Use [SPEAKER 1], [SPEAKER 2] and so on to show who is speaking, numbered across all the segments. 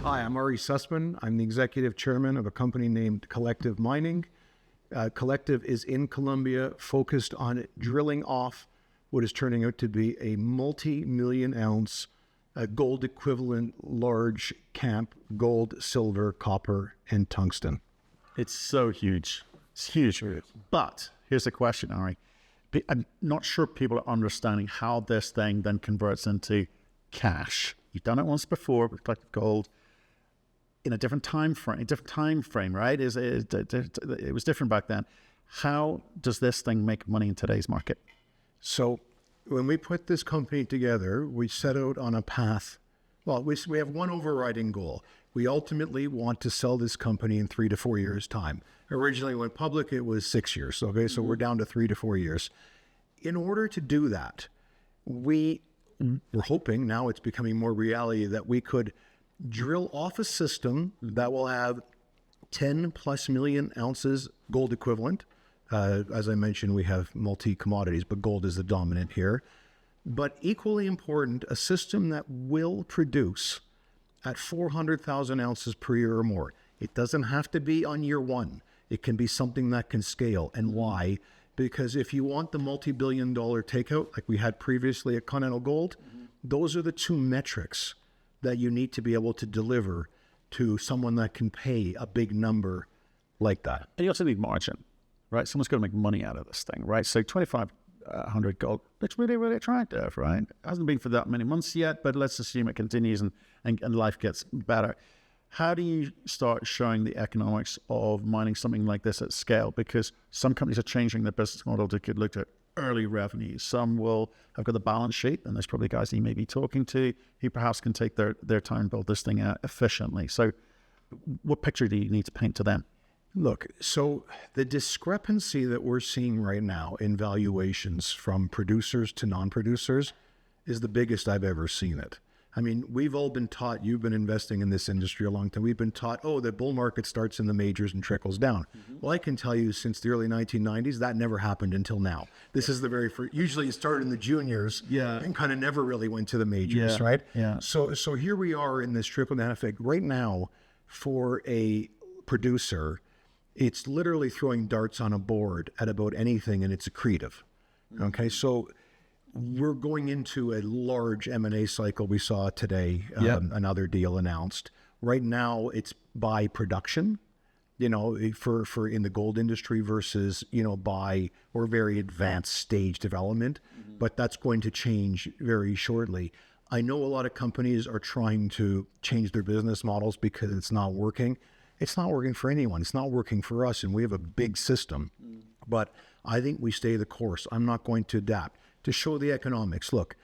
[SPEAKER 1] Hi, I'm Ari Sussman. I'm the executive chairman of a company named Collective Mining. Collective is in Colombia, focused on drilling off what is turning out to be a multi-million ounce gold equivalent large camp, gold, silver, copper, and tungsten.
[SPEAKER 2] It's so huge. It's huge. But here's the question, Ari. I'm not sure people are understanding how this thing then converts into cash. You've done it once before with collective gold in a different time frame, right? It was different back then. How does this thing make money in today's market?
[SPEAKER 1] So when we put this company together, we set out on a path. Well, we have one overriding goal. We ultimately want to sell this company in 3 to 4 years' time. Originally, when public, it was 6 years. Okay, so we're down to 3 to 4 years. In order to do that, we're hoping, now it's becoming more reality, that we could drill off a system that will have 10 plus million ounces gold equivalent. As I mentioned, we have multi-commodities, but gold is the dominant here. But equally important, a system that will produce at 400,000 ounces per year or more. It doesn't have to be on year one. It can be something that can scale. And why? Because if you want the multi-billion-dollar takeout, like we had previously at Continental Gold, those are the two metrics that you need to be able to deliver to someone that can pay a big number like that.
[SPEAKER 2] And you also need margin, right? Someone's got to make money out of this thing, right? So 2,500 gold, it's really, really attractive, right? It hasn't been for that many months yet, but let's assume it continues and life gets better. How do you start showing the economics of mining something like this at scale? Because some companies are changing their business model to look at early revenues. Some will have got the balance sheet, and there's probably guys you may be talking to who perhaps can take their time and build this thing out efficiently. So what picture do you need to paint to them?
[SPEAKER 1] Look, so the discrepancy that we're seeing right now in valuations from producers to non-producers is the biggest I've ever seen it. I mean, we've all been taught, you've been investing in this industry a long time, we've been taught, oh, the bull market starts in the majors and trickles down. Well, I can tell you since the early 1990s, that never happened until now. This is the very first, usually it started in the juniors and kind of never really went to the majors, right?
[SPEAKER 2] Yeah.
[SPEAKER 1] So here we are in this trickle down effect. Right now, for a producer, it's literally throwing darts on a board at about anything, and it's accretive. Okay, so we're going into a large M&A cycle. We saw today another deal announced. Right now, it's by production, you know, for in the gold industry versus, you know, by or very advanced stage development. But that's going to change very shortly. I know a lot of companies are trying to change their business models because it's not working. It's not working for anyone. It's not working for us, and we have a big system. But I think we stay the course. I'm not going to adapt. To show the economics, look,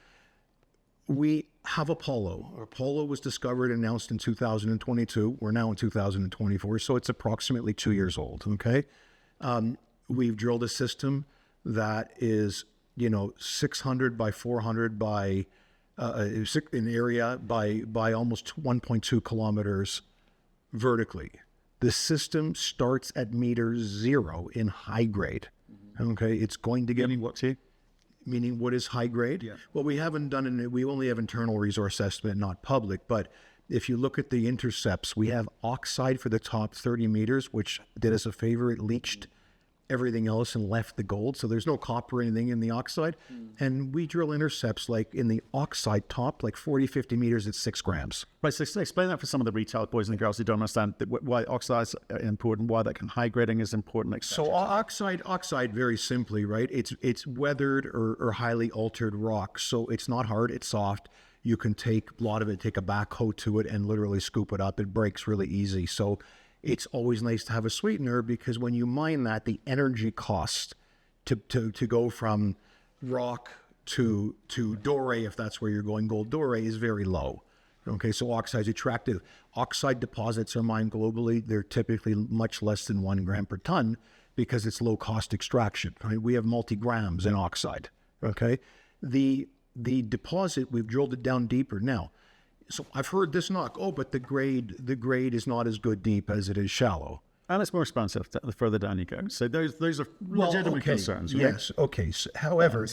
[SPEAKER 1] we have Apollo. Apollo was discovered and announced in 2022. We're now in 2024, so it's approximately 2 years old, okay? We've drilled a system that is, you know, 600 by 400 by in area by almost 1.2 kilometers vertically. The system starts at meter 0 in high grade. Okay, it's going to get meaning what is high grade? Yeah. Well, we haven't done it. We only have internal resource estimate, not public. But if you look at the intercepts, we have oxide for the top 30 meters, which did us a favor. It leached everything else and left the gold. So there's no copper or anything in the oxide. And we drill intercepts like in the oxide top, like 40, 50 meters at 6 grams.
[SPEAKER 2] Right, so explain that for some of the retail boys and girls who don't understand why oxide's important, why that high grading is important.
[SPEAKER 1] So oxide, very simply, right? It's weathered or highly altered rock. So it's not hard, it's soft. You can take a lot of it, take a backhoe to it and literally scoop it up. It breaks really easy. So it's always nice to have a sweetener because when you mine that, the energy cost to go from rock to doré, if that's where you're going, gold doré, is very low. Okay, so oxide's attractive. Oxide deposits are mined globally. They're typically much less than 1 gram per ton because it's low cost extraction. Right? We have multi-grams in oxide. Okay, the deposit, we've drilled it down deeper now. So I've heard this knock, oh, but the grade is not as good deep as it is shallow.
[SPEAKER 2] And it's more expensive the further down you go. So those are legitimate concerns. Right?
[SPEAKER 1] Yes, okay. So, however,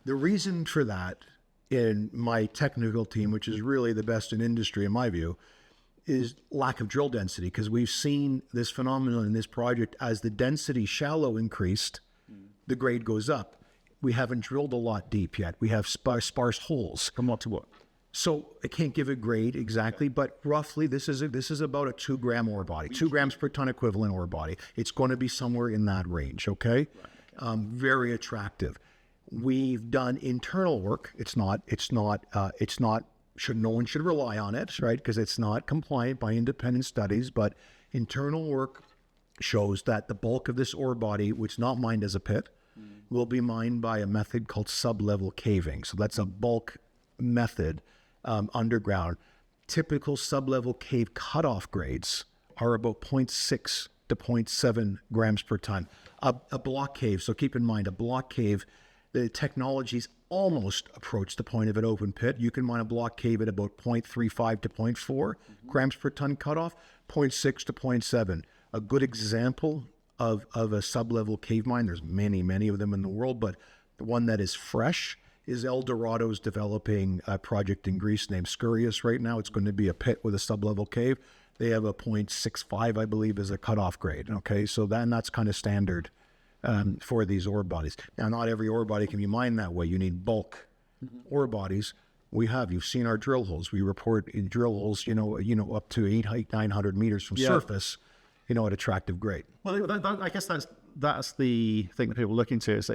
[SPEAKER 1] the reason for that in my technical team, which is really the best in industry in my view, is lack of drill density, because we've seen this phenomenon in this project. As the density shallow increased, the grade goes up. We haven't drilled a lot deep yet. We have sparse holes.
[SPEAKER 2] From what to what?
[SPEAKER 1] So I can't give a grade exactly, but roughly this is about a 2 gram ore body, 2 grams per ton equivalent ore body. It's going to be somewhere in that range. Okay. Very attractive. We've done internal work. No one should rely on it, right? Because it's not compliant by independent studies, but internal work shows that the bulk of this ore body, which is not mined as a pit, will be mined by a method called sub-level caving. So that's a bulk method underground. Typical sub-level cave cutoff grades are about 0.6 to 0.7 grams per ton. A block cave, so keep in mind, a block cave, the technologies almost approach the point of an open pit. You can mine a block cave at about 0.35 to 0.4 grams per ton cutoff, 0.6 to 0.7. A good example of a sub-level cave mine, there's many of them in the world, but the one that is fresh is El Dorado's developing a project in Greece named Skouras right now. It's going to be a pit with a sub-level cave. They have a 0.65, I believe, as a cutoff grade. Okay, so that's kind of standard for these ore bodies. Now, not every ore body can be mined that way. You need bulk ore bodies. You've seen our drill holes. We report in drill holes, up to 900 meters from surface, at attractive grade.
[SPEAKER 2] Well, I guess that's the thing that people are looking to, is for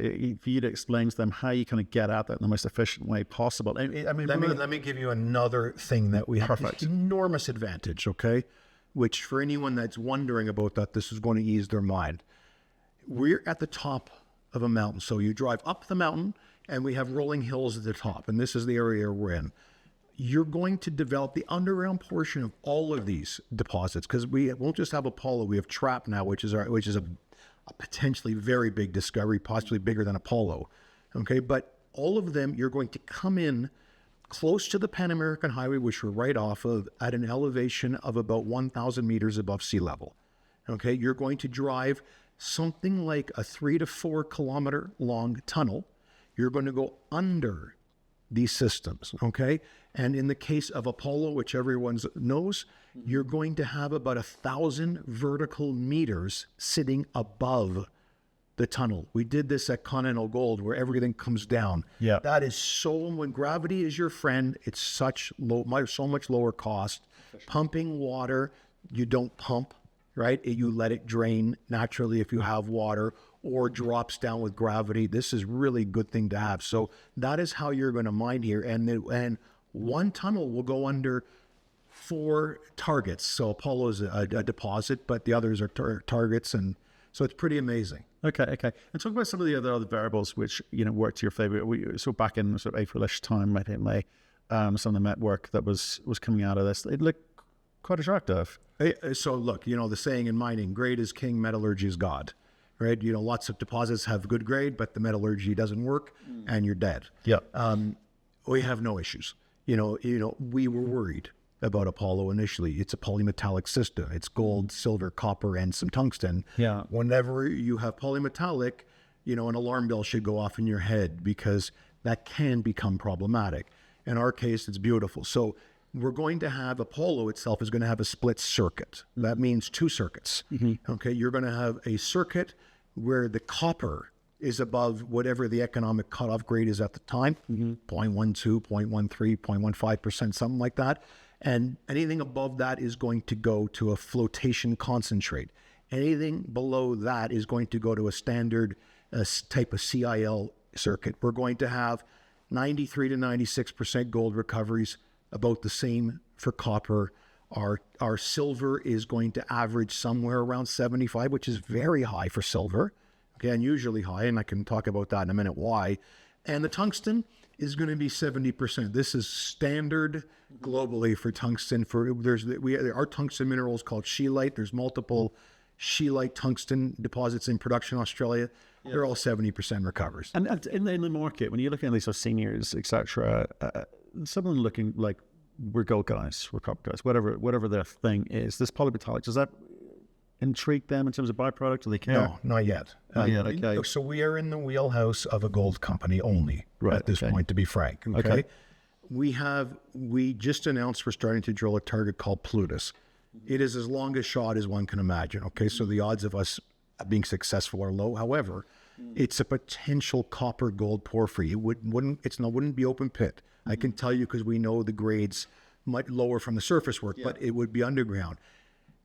[SPEAKER 2] you to explain to them how you kind of get at that in the most efficient way possible. I mean,
[SPEAKER 1] let me give you another thing that we have. Perfect. Enormous advantage, okay? Which for anyone that's wondering about that, this is going to ease their mind. We're at the top of a mountain. So you drive up the mountain and we have rolling hills at the top. And this is the area we're in. You're going to develop the underground portion of all of these deposits, because we won't just have Apollo. We have Trap now, which is a potentially very big discovery, possibly bigger than Apollo. Okay, but all of them, you're going to come in close to the Pan American Highway, which we're right off of, at an elevation of about 1,000 meters above sea level. Okay, you're going to drive something like a 3 to 4 kilometer long tunnel. You're going to go under these systems, okay? And in the case of Apollo, which everyone knows, you're going to have about 1,000 vertical meters sitting above the tunnel. We did this at Continental Gold, where everything comes down.
[SPEAKER 2] Yeah,
[SPEAKER 1] that is when gravity is your friend, it's so much lower cost. Pumping water, you don't pump, right? You let it drain naturally if you have water, or drops down with gravity. This is really good thing to have. So that is how you're going to mine here. And one tunnel will go under 4 targets. So Apollo is a deposit, but the others are targets. And so it's pretty amazing.
[SPEAKER 2] Okay. And talk about some of the other variables which, work to your favor. We saw back in sort of April-ish time, I think, May, some of the met work that was coming out of this. It looked quite attractive.
[SPEAKER 1] So look, the saying in mining, grade is king, metallurgy is God. Right, lots of deposits have good grade, but the metallurgy doesn't work, and you're dead.
[SPEAKER 2] Yeah.
[SPEAKER 1] We have no issues. We were worried about Apollo initially. It's a polymetallic system. It's gold, silver, copper, and some tungsten.
[SPEAKER 2] Yeah.
[SPEAKER 1] Whenever you have polymetallic, an alarm bell should go off in your head, because that can become problematic. In our case, it's beautiful. So we're going to have Apollo itself is going to have a split circuit. That means 2 circuits. Okay, you're going to have a circuit where the copper is above whatever the economic cutoff grade is at the time, 0.12, 0.13, 0.15%, something like that. And anything above that is going to go to a flotation concentrate. Anything below that is going to go to a standard type of CIL circuit. We're going to have 93 to 96% gold recoveries, about the same for copper. Our silver is going to average somewhere around 75, which is very high for silver, okay, unusually high, and I can talk about that in a minute why. And the tungsten is going to be 70%. This is standard globally for tungsten. Our tungsten mineral is called scheelite. There's multiple scheelite tungsten deposits in production in Australia. Yeah. They're all 70% recovers.
[SPEAKER 2] And in the market, when you're looking at these sort of seniors, etc., some of them looking like we're gold guys, we're copper guys, whatever their thing is. This polymetallic, does that intrigue them in terms of byproduct? Do they care?
[SPEAKER 1] No, not yet.
[SPEAKER 2] Okay.
[SPEAKER 1] So we are in the wheelhouse of a gold company only at this point, to be frank. Okay. we just announced we're starting to drill a target called Plutus. It is as long a shot as one can imagine. Okay, so the odds of us being successful are low. However, it's a potential copper gold porphyry. It wouldn't be open pit. I can tell you because we know the grades much lower from the surface work, but it would be underground.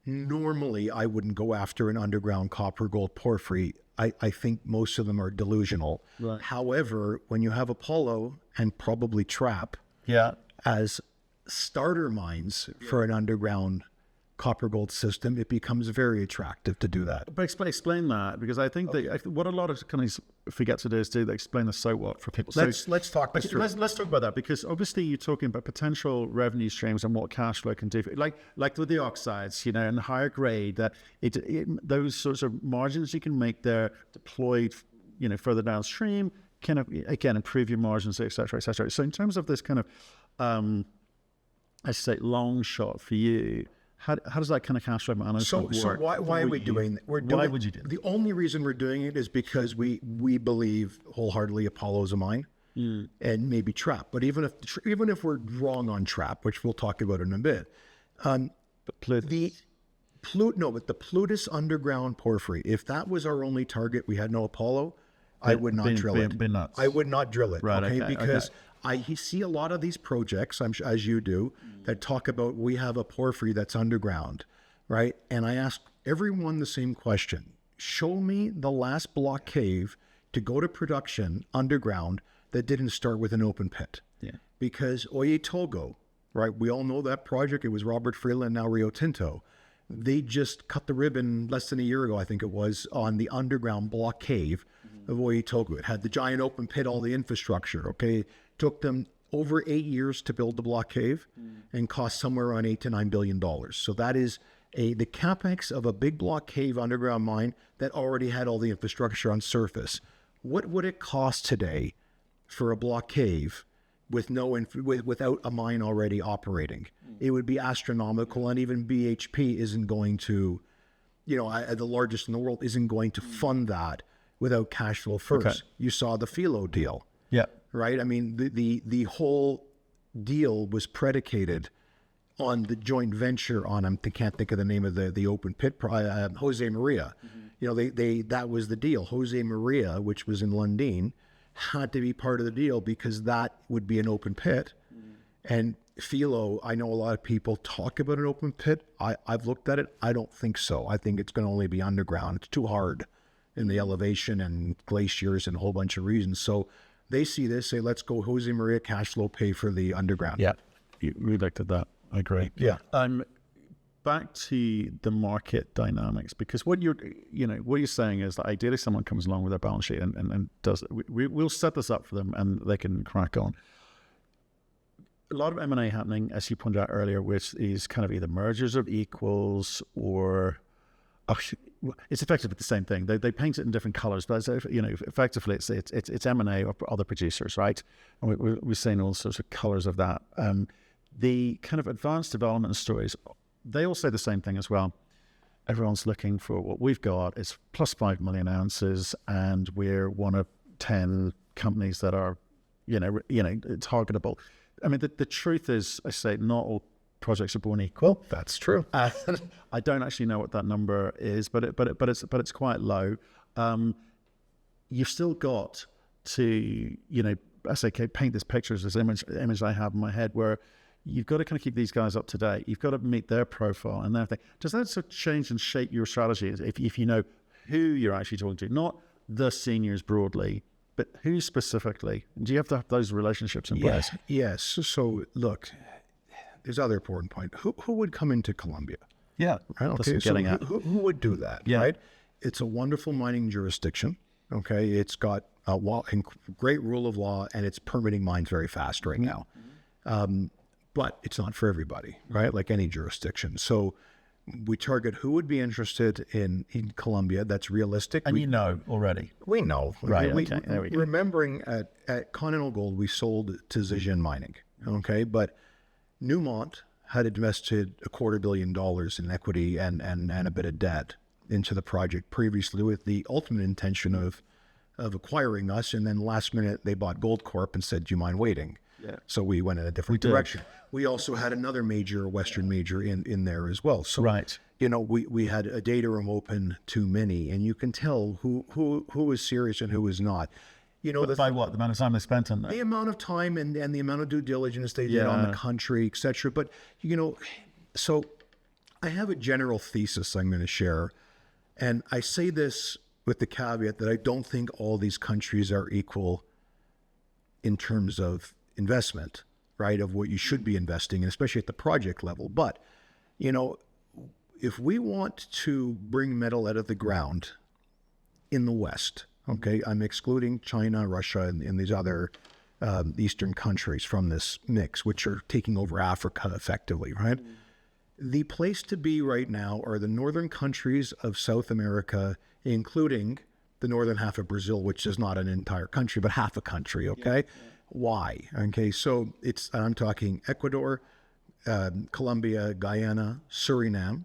[SPEAKER 1] Normally, I wouldn't go after an underground copper gold porphyry. I think most of them are delusional.
[SPEAKER 2] Right.
[SPEAKER 1] However, when you have Apollo and probably Trap as starter mines for an underground copper gold system, it becomes very attractive to do that.
[SPEAKER 2] But explain that, because I think that what a lot of companies forget to do is they explain the so what for people.
[SPEAKER 1] Let's talk this through.
[SPEAKER 2] Let's talk about that, because obviously you're talking about potential revenue streams and what cash flow can do. Like with the oxides, and higher grade, that those sorts of margins you can make there deployed, further downstream can again improve your margins, et cetera, et cetera. So in terms of this kind of, I say long shot for you. How does that kind of cash flow management work?
[SPEAKER 1] So why are we doing that?
[SPEAKER 2] Why would you do that?
[SPEAKER 1] The only reason we're doing it is because we believe wholeheartedly Apollo's a mine and maybe Trap. But even if we're wrong on Trap, which we'll talk about in a bit, but the Plutus underground porphyry, if that was our only target, we had no Apollo, I would not drill it. I would not drill it.
[SPEAKER 2] Right, okay,
[SPEAKER 1] because I see a lot of these projects, as you do, that talk about we have a porphyry that's underground, right? And I ask everyone the same question. Show me the last block cave to go to production underground that didn't start with an open pit.
[SPEAKER 2] Yeah.
[SPEAKER 1] Because Oye Tolgoi, right? We all know that project. It was Robert Freeland, now Rio Tinto. They just cut the ribbon less than a year ago, I think it was, on the underground block cave of Oye Tolgoi. It had the giant open pit, all the infrastructure, okay? Took them over 8 years to build the block cave and cost somewhere around $8 to $9 billion. So that is the capex of a big block cave underground mine that already had all the infrastructure on surface. What would it cost today for a block cave with without a mine already operating? It would be astronomical, and even BHP isn't going to, the largest in the world, isn't going to fund that without cash flow first. Okay. You saw the Philo deal.
[SPEAKER 2] Yeah.
[SPEAKER 1] Right? I mean, the whole deal was predicated on the joint venture on, I can't think of the name of the open pit, Jose Maria. That was the deal. Jose Maria, which was in Lundin, had to be part of the deal because that would be an open pit. And Philo, I know a lot of people talk about an open pit. I've looked at it. I don't think so. I think it's going to only be underground. It's too hard in the elevation and glaciers and a whole bunch of reasons. So they see this, say, let's go Jose Maria cash flow, pay for the underground.
[SPEAKER 2] Yeah, we looked at that. I agree.
[SPEAKER 1] Yeah.
[SPEAKER 2] Back to the market dynamics, because what you're saying is that ideally someone comes along with their balance sheet and does it. We'll set this up for them and they can crack on. A lot of M&A happening, as you pointed out earlier, which is kind of either mergers of equals or it's effectively the same thing. They paint it in different colors, but effectively it's M&A or other producers, right? And we're seeing all sorts of colors of that. The kind of advanced development stories, they all say the same thing as well. Everyone's looking for what we've got is plus 5 million ounces, and we're one of 10 companies that are, targetable. I mean, the truth is, I say, not all projects are born equal.
[SPEAKER 1] That's true.
[SPEAKER 2] I don't actually know what that number is, but it's quite low. You've still got to, I say, paint this picture as this image I have in my head, where you've got to kind of keep these guys up to date. You've got to meet their profile and everything. Does that sort of change and shape your strategy if you know who you're actually talking to, not the seniors broadly, but who specifically? Do you have to have those relationships in place?
[SPEAKER 1] Yes. So look, there's other important point. Who would come into Colombia?
[SPEAKER 2] Yeah.
[SPEAKER 1] Right. Okay. So who would do that?
[SPEAKER 2] Yeah.
[SPEAKER 1] Right. It's a wonderful mining jurisdiction. Okay. It's got a great rule of law, and it's permitting mines very fast right now. But it's not for everybody, right? Like any jurisdiction. So we target who would be interested in Colombia. That's realistic.
[SPEAKER 2] And already.
[SPEAKER 1] We know.
[SPEAKER 2] Right. Okay. There we go.
[SPEAKER 1] Remembering at Continental Gold, we sold to Zijin Mining. Okay. But Newmont had invested $250 million in equity and a bit of debt into the project previously, with the ultimate intention of acquiring us. And then last minute they bought Goldcorp and said, do you mind waiting? So we went in a different direction. We also had another major, Western major in there as well. So, you know, we had a data room open to many, and you can tell who is serious and who is not. You know,
[SPEAKER 2] by what? The amount of time they spent on that?
[SPEAKER 1] The amount of time and the amount of due diligence they did on the country, etc. But, you know, so I have a general thesis I'm going to share. And I say this with the caveat that I don't think all these countries are equal in terms of investment, right, of what you should be investing in, especially at the project level. But, you know, if we want to bring metal out of the ground in the West, okay, I'm excluding China, Russia, and these other Eastern countries from this mix, which are taking over Africa effectively, right? The place to be right now are the northern countries of South America, including the northern half of Brazil, which is not an entire country, but half a country, okay? Why? Okay, so I'm talking Ecuador, Colombia, Guyana, Suriname,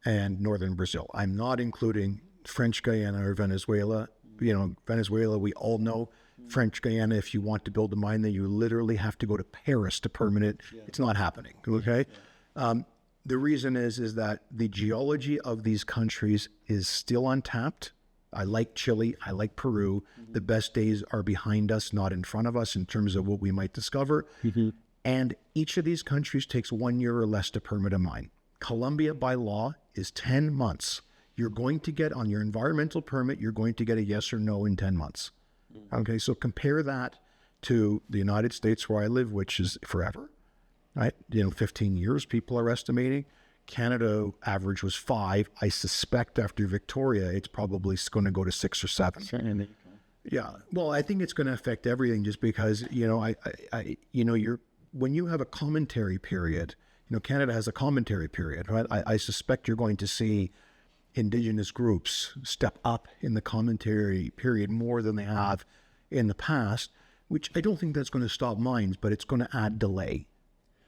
[SPEAKER 1] and northern Brazil. I'm not including French Guyana or Venezuela. You know, Venezuela, we all know. French Guyana, if you want to build a mine there, you literally have to go to Paris to permit it. It's not happening, okay? The reason is that the geology of these countries is still untapped. I like Chile. I like Peru. The best days are behind us, not in front of us in terms of what we might discover. And each of these countries takes 1 year or less to permit a mine. Colombia, by law, is 10 months. You're going to get on your environmental permit, you're going to get a yes or no in 10 months. Okay, so compare that to the United States where I live, which is forever, right? You know, 15 years, people are estimating. Canada average was 5. I suspect after Victoria, it's probably going to go to 6 or 7. Yeah. Well, I think it's going to affect everything just because, you know, when you have a commentary period, you know, Canada has a commentary period, right? I suspect you're going to see Indigenous groups step up in the commentary period more than they have in the past, which I don't think that's going to stop mines, but it's going to add delay.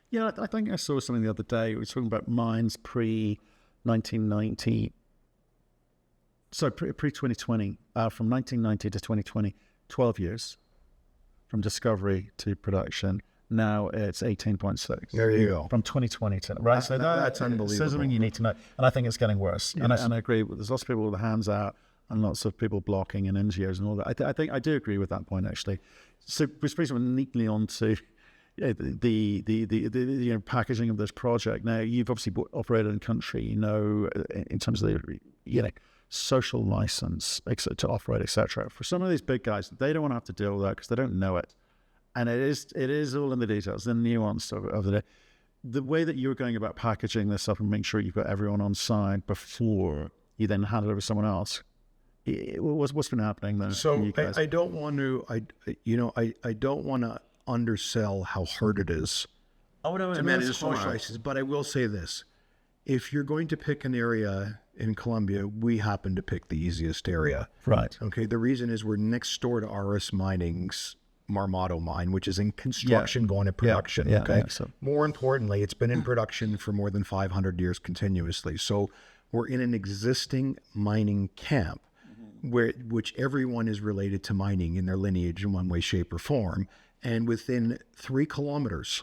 [SPEAKER 2] Yeah, I think I saw something the other day. We were talking about mines pre-1990. So pre-2020, from 1990 to 2020, 12 years from discovery to production. Now it's 18.6.
[SPEAKER 1] There you go.
[SPEAKER 2] From 2020 to, right? So
[SPEAKER 1] that's unbelievable.
[SPEAKER 2] Says something you need to know. And I think it's getting worse.
[SPEAKER 1] Yes.
[SPEAKER 2] And I agree. There's lots of people with their hands out and lots of people blocking and NGOs and all that. I think I do agree with that point, actually. So which brings me neatly on to the you know, packaging of this project. Now, you've obviously operated in country, you know, in terms of the, you know, social license to operate, etc. For some of these big guys, they don't want to have to deal with that because they don't know it. And it is all in the details, the nuance of the way that you're going about packaging this up and making sure you've got everyone on side before you then hand it over to someone else. What's been happening there?
[SPEAKER 1] So I don't want to, I don't want to undersell how hard it is to manage a social license, but I will say this: if you're going to pick an area in Colombia, we happen to pick the easiest area.
[SPEAKER 2] Right.
[SPEAKER 1] Okay. The reason is we're next door to RS Mining's Marmato mine, which is in construction going to production. So more importantly, it's been in production for more than 500 years continuously. So we're in an existing mining camp which everyone is related to mining in their lineage in one way, shape, or form. And within 3 kilometers,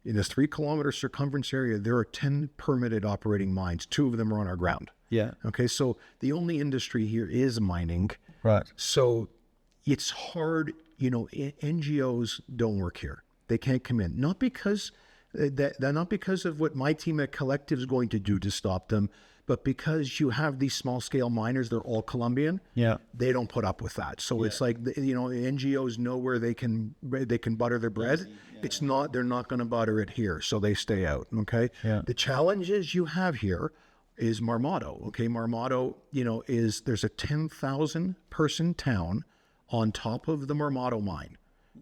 [SPEAKER 1] in this 3 kilometer circumference area, there are 10 permitted operating mines. 2 of them are on our ground.
[SPEAKER 2] Yeah.
[SPEAKER 1] Okay. So the only industry here is mining.
[SPEAKER 2] Right.
[SPEAKER 1] So it's hard. You know, NGOs don't work here. They can't come in. Not because not because of what my team at Collective is going to do to stop them, but because you have these small scale miners, they're all Colombian. Yeah. They don't put up with that. So it's like, you know, NGOs know where they can butter their bread. It's not, they're not going to butter it here. So they stay out. Okay. Yeah. The challenges you have here is Marmato. Okay. Marmato, you know, there's a 10,000 person town on top of the Marmato mine,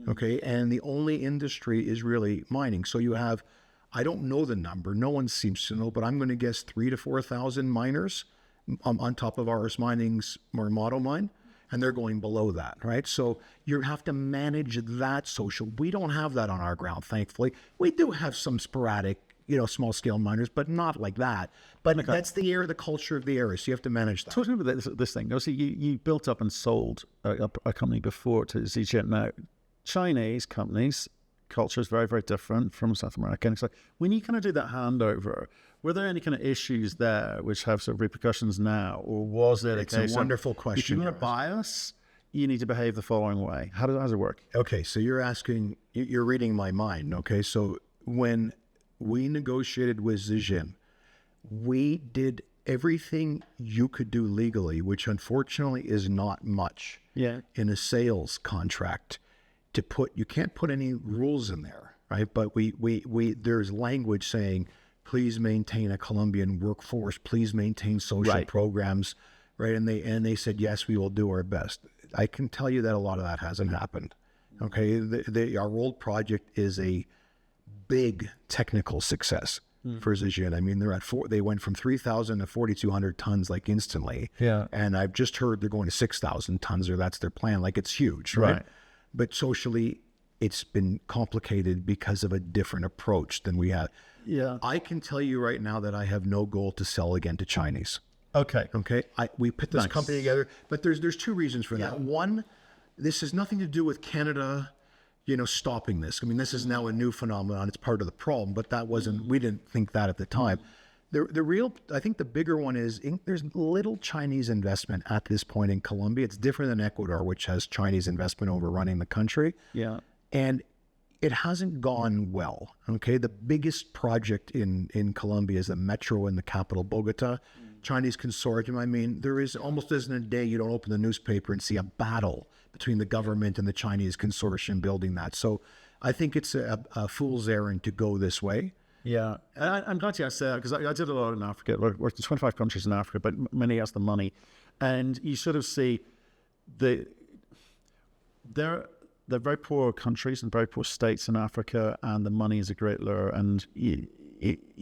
[SPEAKER 1] okay? And the only industry is really mining. So you have, I don't know the number, no one seems to know, but I'm going to guess 3,000 to 4,000 miners on top of RS Mining's Marmato mine, and they're going below that, right? So you have to manage that social. We don't have that on our ground, thankfully. We do have some sporadic, you know, small scale miners, but not like that. But that's the area, the culture of the area. So you have to manage that.
[SPEAKER 2] Talk to me about this thing. Obviously, you built up and sold a company before to ZJ. Now, Chinese companies culture is very, very different from South America. And it's like, when you kind of do that handover, were there any kind of issues there which have sort of repercussions now? Or was it
[SPEAKER 1] It's a wonderful question.
[SPEAKER 2] If you want to buy us, you need to behave the following way. How does it work?
[SPEAKER 1] Okay, so you're reading my mind, okay? So when we negotiated with Zijin, we did everything you could do legally, which unfortunately is not much in a sales contract. You can't put any rules in there, right? But there's language saying, please maintain a Colombian workforce, please maintain social programs, right? And they said, yes, we will do our best. I can tell you that a lot of that hasn't happened. Okay, our old project is a big technical success for Zijin. I mean, they went from 3,000 to 4,200 tons like instantly. Yeah. And I've just heard they're going to 6,000 tons, or that's their plan. Like, it's huge, right? But socially, it's been complicated because of a different approach than we had. Yeah. I can tell you right now that I have no goal to sell again to Chinese. Okay. We put this company together, but there's two reasons for that. One, this has nothing to do with Canada, stopping this. I mean, this is now a new phenomenon. It's part of the problem, but we didn't think that at the time. I think the bigger one is there's little Chinese investment at this point in Colombia. It's different than Ecuador, which has Chinese investment overrunning the country. Yeah. And it hasn't gone well. Okay. The biggest project in Colombia is the metro in the capital, Bogota. Chinese consortium. I mean, there almost isn't a day you don't open the newspaper and see a battle between the government and the Chinese consortium building that. So I think it's a fool's errand to go this way. Yeah.
[SPEAKER 2] And I'm glad you said that, because I did a lot in Africa. Worked in 25 countries in Africa, but many has the money. And you sort of see they're very poor countries and very poor states in Africa, and the money is a great lure, and they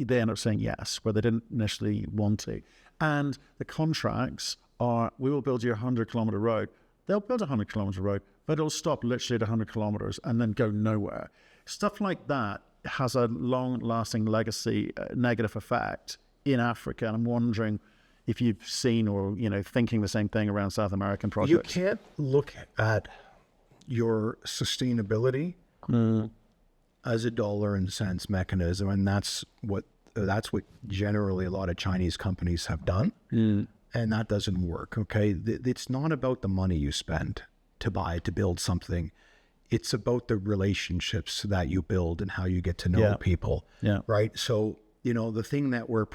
[SPEAKER 2] end up saying yes, where they didn't initially want to. And the contracts are, we will build you a 100-kilometer road. They'll build a 100-kilometer road, but it'll stop literally at 100 kilometers and then go nowhere. Stuff like that has a long-lasting legacy, negative effect in Africa. And I'm wondering if you've seen or, thinking the same thing around South American projects.
[SPEAKER 1] You can't look at your sustainability as a dollar and cents mechanism, and that's what generally a lot of Chinese companies have done, and that doesn't work. Okay, it's not about the money you spend to build something. It's about the relationships that you build and how you get to know people. Yeah. Right. So the thing that we're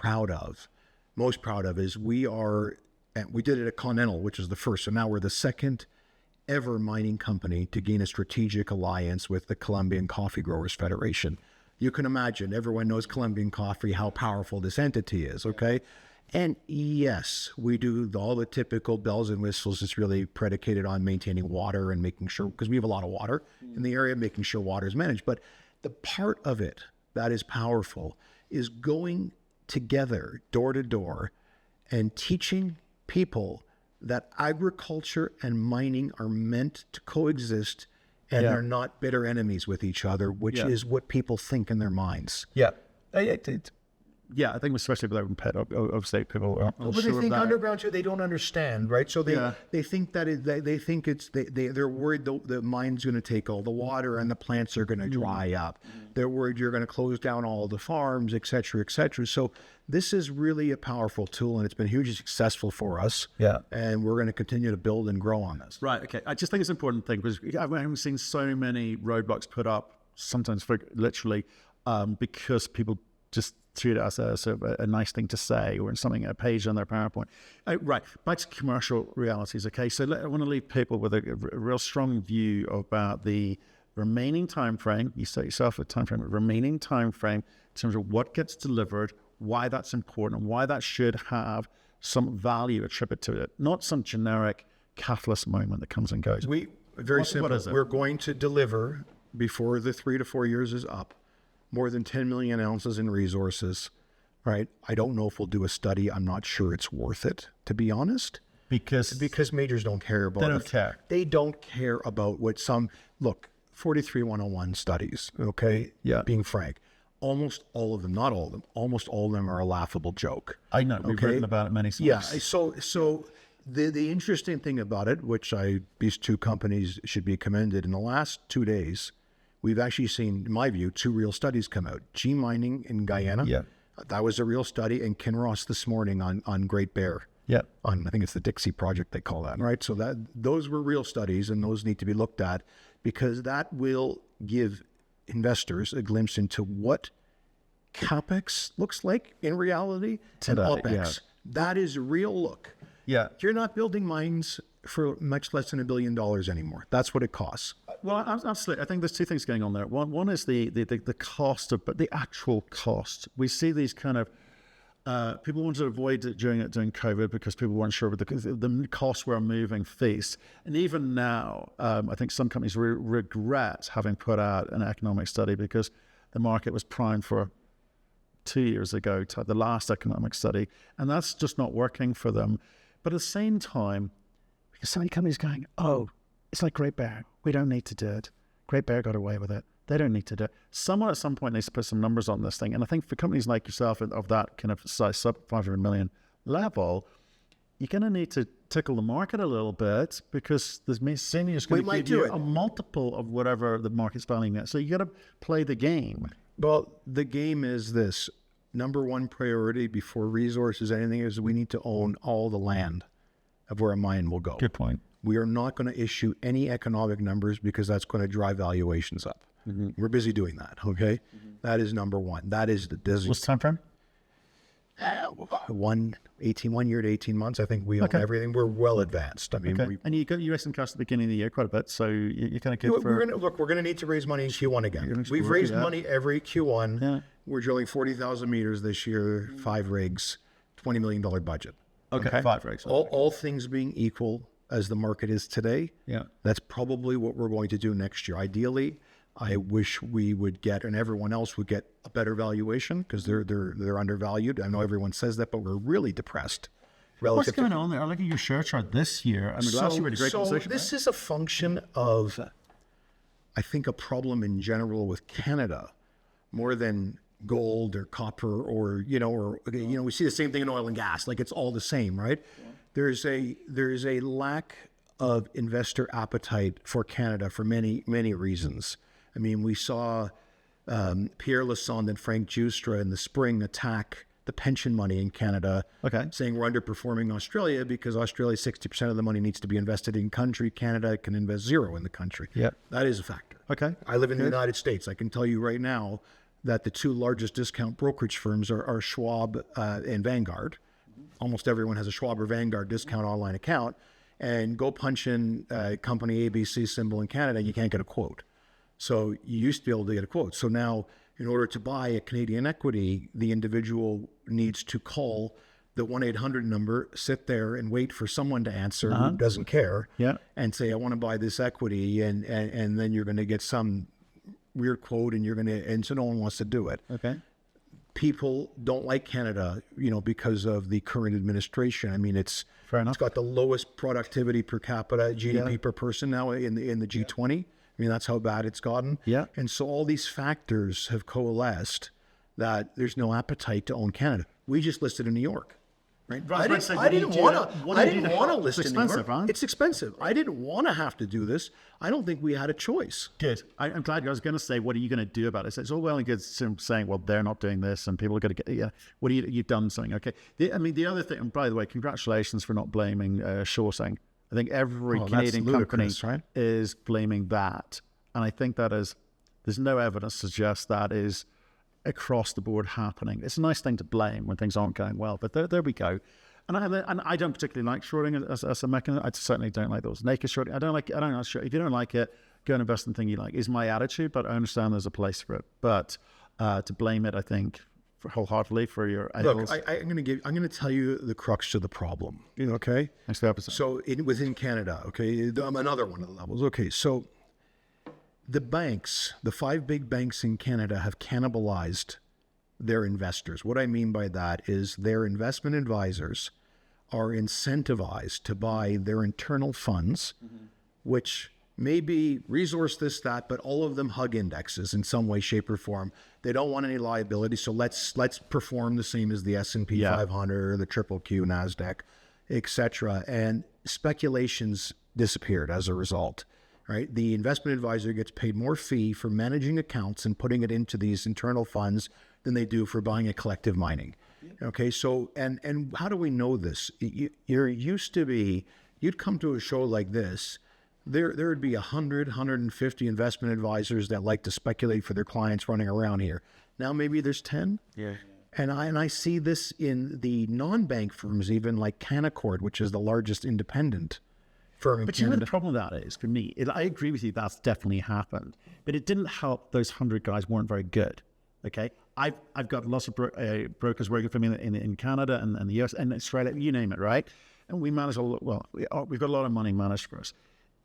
[SPEAKER 1] most proud of, is we did it at Continental, which is the first. So now we're the second ever mining company to gain a strategic alliance with the Colombian Coffee Growers Federation. You can imagine, everyone knows Colombian coffee, how powerful this entity is, okay? And yes, we do all the typical bells and whistles. It's really predicated on maintaining water and making sure, because we have a lot of water in the area, making sure water is managed. But the part of it that is powerful is going together, door to door, and teaching people that agriculture and mining are meant to coexist and are not bitter enemies with each other, which is what people think in their minds.
[SPEAKER 2] Yeah. I think especially with open pit, obviously people are
[SPEAKER 1] but they think underground too, they don't understand, right? So they think that they're worried the mine's going to take all the water and the plants are going to dry up. They're worried you're going to close down all the farms, et cetera, et cetera. So this is really a powerful tool, and it's been hugely successful for us. Yeah. And we're going to continue to build and grow on this.
[SPEAKER 2] Right. Okay. I just think it's an important thing, because I haven't seen so many roadblocks put up, sometimes literally, because people just treat it as a nice thing to say, or in something, a page on their PowerPoint. Right, back to commercial realities. Okay, so I want to leave people with a real strong view about the remaining time frame. You set yourself a time frame, a remaining time frame in terms of what gets delivered, why that's important, and why that should have some value attributed to it, not some generic catalyst moment that comes and goes.
[SPEAKER 1] Very simple. We're going to deliver, before the 3 to 4 years is up, more than 10 million ounces in resources, right? I don't know if we'll do a study. I'm not sure it's worth it, to be honest. Because majors don't care about it.
[SPEAKER 2] They don't care.
[SPEAKER 1] They don't care about what 43101 studies, okay? Yeah. Being frank, almost all of them, not all of them, almost all of them are a laughable joke.
[SPEAKER 2] I know. We've written about it many times.
[SPEAKER 1] Yeah. So the interesting thing about it, which these two companies should be commended, in the last 2 days, we've actually seen, in my view, 2 real studies come out. G Mining in Guyana.
[SPEAKER 2] Yeah.
[SPEAKER 1] That was a real study. And Kinross this morning on Great Bear.
[SPEAKER 2] Yeah.
[SPEAKER 1] On, I think it's the Dixie Project they call that, right? So those were real studies, and those need to be looked at, because that will give investors a glimpse into what CapEx looks like in reality
[SPEAKER 2] Today,
[SPEAKER 1] and OpEx.
[SPEAKER 2] yeah.
[SPEAKER 1] That is a real look.
[SPEAKER 2] Yeah.
[SPEAKER 1] You're not building mines for much less than $1 billion anymore. That's what it costs.
[SPEAKER 2] Well, absolutely. I think there's 2 things going on there. One is the cost of, but the actual cost. We see these kind of people wanted to avoid it during COVID because people weren't sure what the costs were a moving feast. And even now, I think some companies regret having put out an economic study because the market was primed for 2 years ago to the last economic study, and that's just not working for them. But at the same time, because so many companies going, oh, it's like Great Bear. We don't need to do it. Great Bear got away with it. They don't need to do it. Someone at some point needs to put some numbers on this thing. And I think for companies like yourself of that kind of size, sub 500 million level, you're going to need to tickle the market a little bit, because there's senior is going to give you a multiple of whatever the market's valuing at. So you got to play the game.
[SPEAKER 1] Well, the game is this. Number one priority before resources, anything, is we need to own all the land of where a mine will go.
[SPEAKER 2] Good point.
[SPEAKER 1] We are not going to issue any economic numbers, because that's going to drive valuations up. We're busy doing that, okay? That is number one. That is the
[SPEAKER 2] What's the time frame?
[SPEAKER 1] 1 year to 18 months. I think we own everything. We're well advanced. I mean,
[SPEAKER 2] And you got US and cash at the beginning of the year quite a bit, so you're kind of good for...
[SPEAKER 1] we're going to need to raise money in Q1 again. We've raised money every Q1.
[SPEAKER 2] Yeah.
[SPEAKER 1] We're drilling 40,000 meters this year, 5 rigs, $20 million budget.
[SPEAKER 2] Okay, 5 rigs.
[SPEAKER 1] All things being equal as the market is today,
[SPEAKER 2] Yeah.
[SPEAKER 1] that's probably what we're going to do next year. Ideally, I wish we would get, and everyone else would get, a better valuation, because they're undervalued. I know everyone says that, but we're really depressed.
[SPEAKER 2] What's going on there? I look at your share chart this year. I mean, last year we had a great conversation.
[SPEAKER 1] This is a function of, I think, a problem in general with Canada, more than gold or copper or we see the same thing in oil and gas. Like, it's all the same, right? Yeah. There's a lack of investor appetite for Canada for many, many reasons. I mean, we saw Pierre Lassonde and Frank Giustra in the spring attack the pension money in Canada, saying we're underperforming Australia because Australia, 60% of the money needs to be invested in country. Canada can invest 0 in the country.
[SPEAKER 2] Yeah,
[SPEAKER 1] that is a factor.
[SPEAKER 2] Okay,
[SPEAKER 1] I live in the United States. I can tell you right now that the 2 largest discount brokerage firms are Schwab and Vanguard. Almost everyone has a Schwab or Vanguard discount online account. And go punch in company ABC symbol in Canada, you can't get a quote. So you used to be able to get a quote. So now, in order to buy a Canadian equity, the individual needs to call the 1-800 number, sit there and wait for someone to answer who doesn't care, and say, I want to buy this equity, and then you're going to get some weird quote, and so no one wants to do it.
[SPEAKER 2] Okay.
[SPEAKER 1] People don't like Canada, because of the current administration. I mean, it's got the lowest productivity per capita, GDP per person now in the G20. I mean, that's how bad it's gotten.
[SPEAKER 2] Yeah.
[SPEAKER 1] And so all these factors have coalesced that there's no appetite to own Canada. We just listed in New York. Right? I didn't want to list in New York. Right? It's expensive. I didn't want to have to do this. I don't think we had a choice.
[SPEAKER 2] Good. I'm glad. I was going to say, what are you going to do about it? So it's all well and good saying, well, they're not doing this, and people are going to get. What you've done something. Okay. The other thing, and by the way, congratulations for not blaming shorting. I think every Canadian company is blaming that, and I think there's no evidence to suggest that is across the board happening. It's a nice thing to blame when things aren't going well, but there we go. And I don't particularly like shorting as a mechanism. I certainly don't like those naked shorting. I don't like shorting. If you don't like it, go and invest in the thing you like. Is my attitude, but I understand there's a place for it. But to blame it, I think, wholeheartedly for your idols.
[SPEAKER 1] Look, I'm going to tell you the crux to the problem. Okay.
[SPEAKER 2] Next episode.
[SPEAKER 1] So within Canada, okay, another one of the levels. Okay, so the banks, the 5 big banks in Canada, have cannibalized their investors. What I mean by that is their investment advisors are incentivized to buy their internal funds, which may be resource this, that, but all of them hug indexes in some way, shape, or form. They don't want any liability, so let's perform the same as the S&P 500 or the Triple Q, NASDAQ, etc. And speculations disappeared as a result, right? The investment advisor gets paid more fee for managing accounts and putting it into these internal funds than they do for buying a collective mining. Okay, so and how do we know this? You're used to be, you'd come to a show like this, there would be 150 investment advisors that like to speculate for their clients running around here. Now maybe there's 10.
[SPEAKER 2] Yeah.
[SPEAKER 1] And I see this in the non-bank firms, even like Canaccord, which is the largest independent firm in
[SPEAKER 2] But you know
[SPEAKER 1] Canada.
[SPEAKER 2] the problem with that is, for me, I agree with you, that's definitely happened. But it didn't help those 100 guys weren't very good. Okay? I've got lots of brokers working for me in Canada and the US and Australia, you name it, right? And we manage we've got a lot of money managed for us.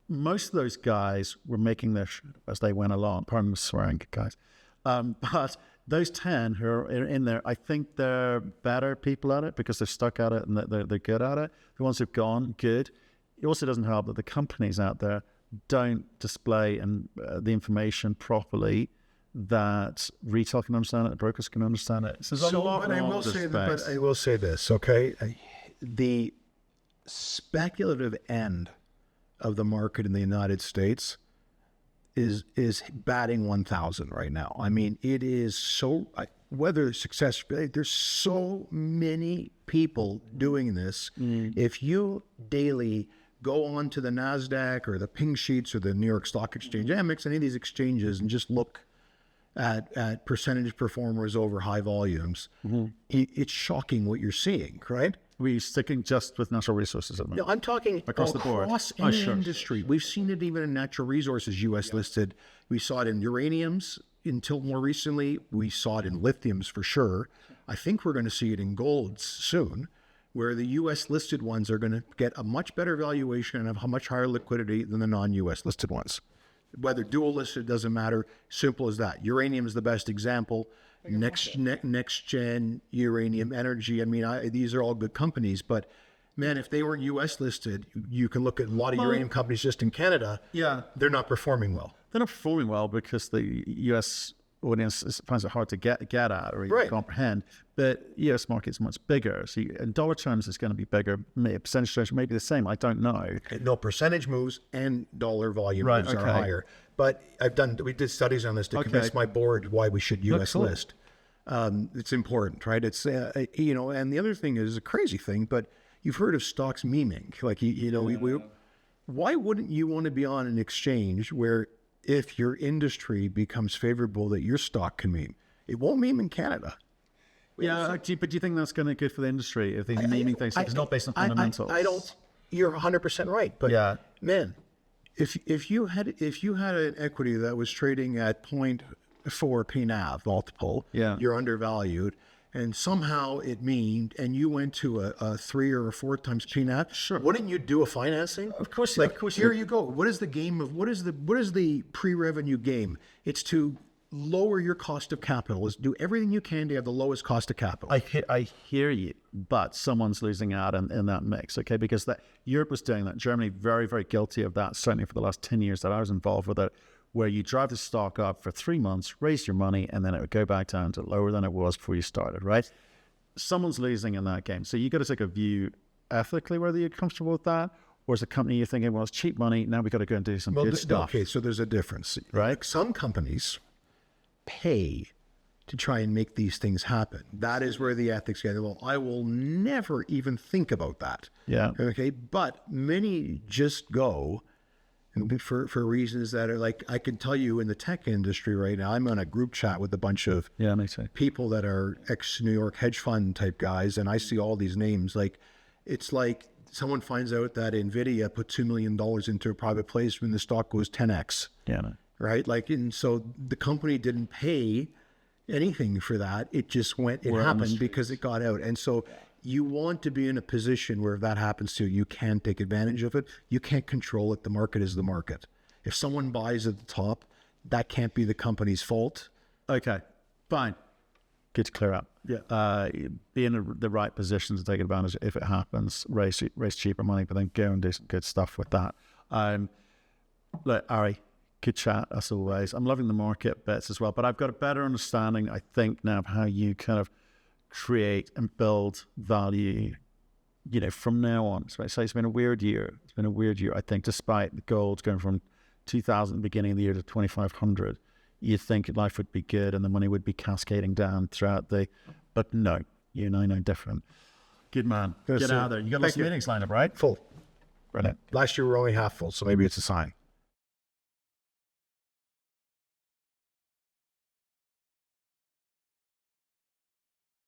[SPEAKER 2] Most of those guys were making their shit as they went along. Pardon the swearing, guys. But those 10 who are in there, I think they're better people at it because they're stuck at it and they're good at it. The ones who've gone, good. It also doesn't help that the companies out there don't display the information properly that retail can understand it, brokers can understand it. So
[SPEAKER 1] But I will say this, okay? The speculative end of the market in the United States is batting 1,000 right now. I mean, it is so, whether successful, there's so many people doing this. If you daily go on to the NASDAQ or the Pink Sheets or the New York Stock Exchange, Amex, any of these exchanges, and just look at percentage performers over high volumes, it's shocking what you're seeing, right?
[SPEAKER 2] We're sticking just with natural resources at the moment.
[SPEAKER 1] No, I'm talking
[SPEAKER 2] across the board.
[SPEAKER 1] Across any industry. We've seen it even in natural resources, U.S. listed. We saw it in uraniums until more recently. We saw it in lithiums for sure. I think we're going to see it in golds soon, where the U.S. listed ones are going to get a much better valuation and have a much higher liquidity than the non-U.S. listed ones. Whether dual listed, doesn't matter. Simple as that. Uranium is the best example. Next gen uranium energy. I mean, these are all good companies, but man, if they weren't U.S. listed, you can look at a lot of uranium companies just in Canada.
[SPEAKER 2] Yeah,
[SPEAKER 1] they're not performing well.
[SPEAKER 2] They're not performing well because the U.S. audience finds it hard to get at or even comprehend. But U.S. market's much bigger, so in dollar terms, it's going to be bigger. Percentage terms may be the same. I don't know.
[SPEAKER 1] No, percentage moves and dollar volume moves are higher. But we did studies on this to convince my board why we should U.S. list. It's important, right? It's and the other thing is a crazy thing, but you've heard of stocks memeing. Like why wouldn't you want to be on an exchange where if your industry becomes favorable, that your stock can meme? It won't meme in Canada.
[SPEAKER 2] Yeah, but do you think that's going to be good for the industry if they're naming things? It's not based on fundamentals.
[SPEAKER 1] I don't. You're 100% right, but man, if you had an equity that was trading at 0.4 P/NAV multiple, you're undervalued, and somehow it memed, and you went to a 3 or a 4 times P/NAV. Sure. Wouldn't you do a financing?
[SPEAKER 2] Of course.
[SPEAKER 1] Here you go. What is the game of what is the pre-revenue game? It's to lower your cost of capital. Is do everything you can to have the lowest cost of capital.
[SPEAKER 2] I hear you, but someone's losing out in that mix, okay? Because Europe was doing that. Germany, very, very guilty of that, certainly for the last 10 years that I was involved with it, where you drive the stock up for 3 months, raise your money, and then it would go back down to lower than it was before you started, right? Someone's losing in that game. So you got to take a view ethically whether you're comfortable with that, or as a company you're thinking, well, it's cheap money, now we got to go and do some good stuff.
[SPEAKER 1] Okay, so there's a difference, right? Some companies pay to try and make these things happen. That is where the ethics get. Well, I will never even think about that.
[SPEAKER 2] Yeah.
[SPEAKER 1] Okay, but many just go for reasons that are like, I can tell you in the tech industry right now, I'm on a group chat with a bunch of people that are ex-New York hedge fund type guys, and I see all these names. Like, it's like someone finds out that NVIDIA put $2 million into a private placement and the stock goes 10x.
[SPEAKER 2] Yeah. No.
[SPEAKER 1] Right? Like, and so the company didn't pay anything for that. It just went, it happened because it got out. And so you want to be in a position where if that happens to you, you can take advantage of it. You can't control it. The market is the market. If someone buys at the top, that can't be the company's fault.
[SPEAKER 2] Okay, fine. Good to clear up. Yeah. Be in the right position to take advantage if it happens. Raise cheaper money, but then go and do some good stuff with that. Look, Ari, good chat as always. I'm loving the market bits as well, but I've got a better understanding, I think, now of how you kind of create and build value, from now on. So it's been a weird year. I think, despite the gold going from 2000, beginning of the year to 2500, you'd think life would be good and the money would be cascading down throughout but no, you know different. Good man. Get out there. You got lots of meetings lined up, right?
[SPEAKER 1] Full.
[SPEAKER 2] Brilliant.
[SPEAKER 1] Last year we were only half full, so maybe it's a sign.